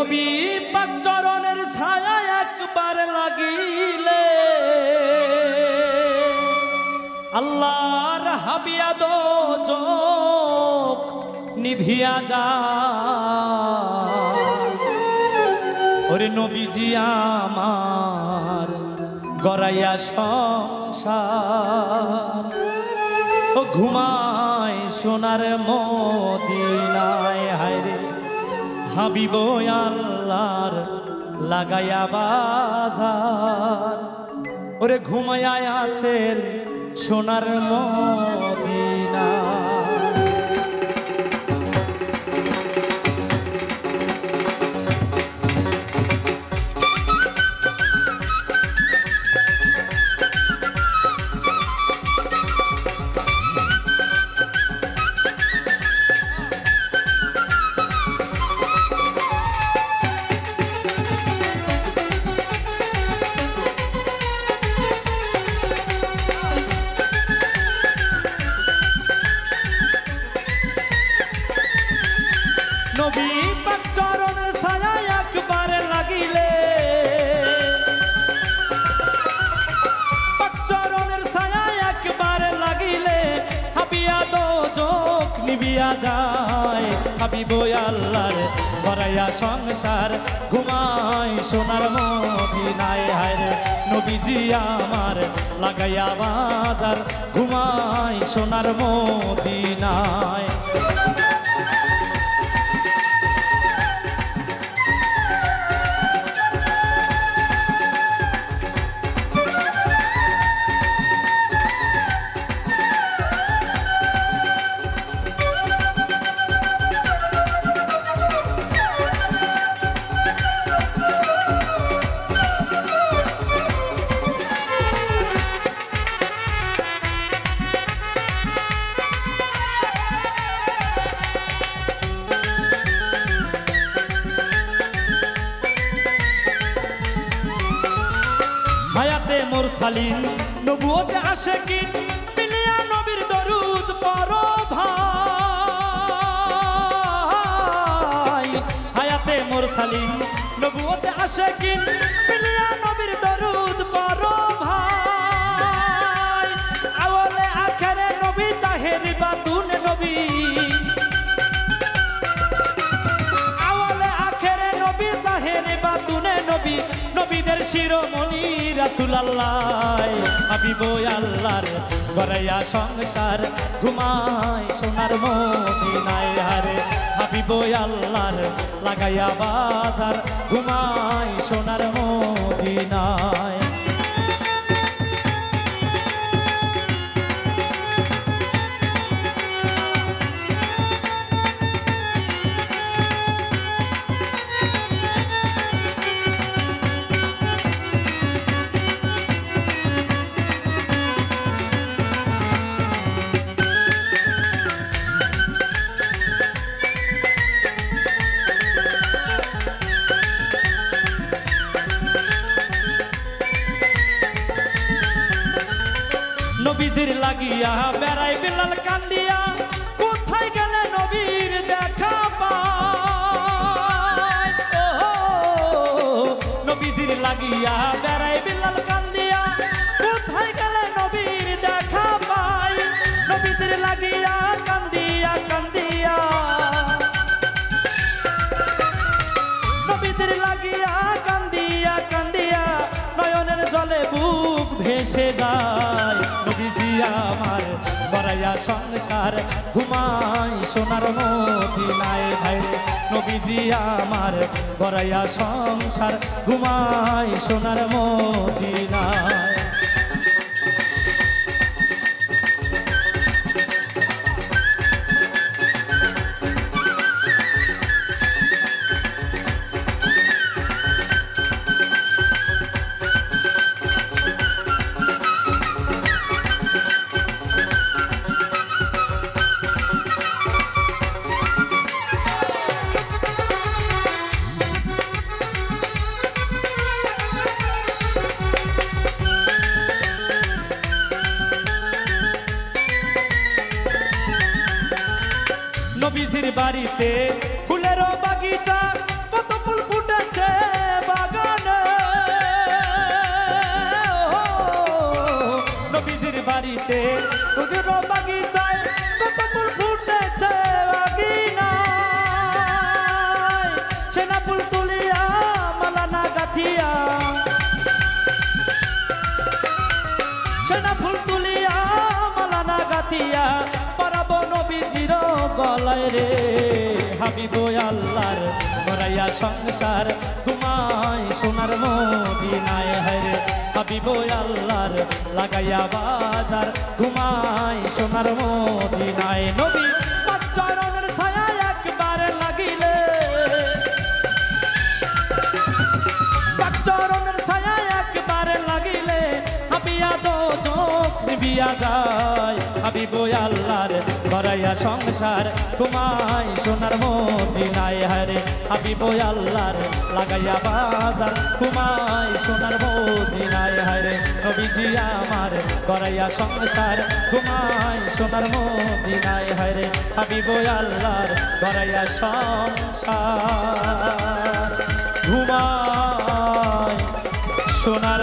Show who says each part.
Speaker 1: নবী পাক চরণের ছায়া একবার লাগিলে আল্লাহর হাবিয়া দোজখ নিভিয়া যায়। ওরে নবীজি আমার গড়াইয়া সংসার ও ঘুমায় সোনার মদিনায়। হায়রে হাবিব আল্লাহর লাগাইয়া বাজার ওরে ঘুমায়া আছেন সোনার মদিনা। নবী পাক চরণের ছায়া একবার লাগিলে পাক চরণের ছায়া একবার লাগিলে হাবিয়া দোজখ নিভিয়া যায়। হাবিব আল্লাহর গড়াইয়া সংসার ঘুমায় সোনার মদিনায়। হায়রে নবীজি আমার লাগাইয়া বাজার ঘুমায় সোনার মদিনায়। হায়াতে মুরসালিন নবুয়তে আশিকিন মিলিয়া নবীর দরুদ পড়ো ভাই। হায়াতে মুরসালিন নবুয়তে আশিকিন মিলিয়া নবীর দরুদ পড়ো ভাই। আওয়ালে আখেরে নবী জাহেরি বাতুনে নবী আওয়ালে আখেরে নবী জাহেরি বাতুনে নবী নবীদের শিরোমণি রাসূলুল্লাহ। হাবিব আল্লাহর গড়াইয়া সংসার ঘুমায় সোনার মদিনায়। হারে হাবিব আল্লাহর লাগাইয়া বাজার ঘুমায় সোনার মদিনায়। নবীজির লাগিয়া বেড়াই বিলাল কান্দিয়া কোথায় গেলে নবীর দেখা পায়। নবীজির লাগিয়া বেড়াই বিলাল কান্দিয়া কোথায় গেলে নবীর দেখা পায়। নবীজির লাগিয়া কান্দিয়া কান্দিয়া নবীজির লাগিয়া কান্দিয়া কান্দিয়া নয়নের জলে বুক ভেসে যায়। নবীজি আমার গড়াইয়া সংসার ঘুমায় সোনার মদিনায়। ভাই নবীজি আমার গড়াইয়া সংসার ঘুমায় সোনার মদিনায়। নবীজির বাড়িতে ফুলের বাগিচা কত ফুল ফুটে তোদের বাগিচায় কত ফুল ফুটেছে বাগিনায় সেনা ফুল তুলিয়া মালা না গাথিয়া সেনা ফুল তুলিয়া মালা না গাথিয়া পরাবো নবীজির গলায় রে হাবিব আল্লাহর গড়াইয়া সংসার ঘুমাই সোনার মদিনায় হায়রে হাবিব আল্লাহর লাগাইয়া বাজার ঘুমাই সোনার মদিনায় নবী পাঁচ চরণের ছায়া একবার লাগিলে পাঁচ চরণের ছায়া একবার লাগিলে হাবিয়া দো চোখ নিবিয়া যায় হাবিব আল্লাহর গড়াইয়া সংসার ঘুমাই সোনার মদিনায় হায়রে হাবিব আল্লাহর লাগাইয়া বাজার ঘুমাই সোনার মদিনায় হায়রে নবীজি আমার গড়াইয়া সংসার ঘুমাই সোনার মদিনায় হায়রে হাবিব আল্লাহর গড়াইয়া সংসার ঘুমাই সোনার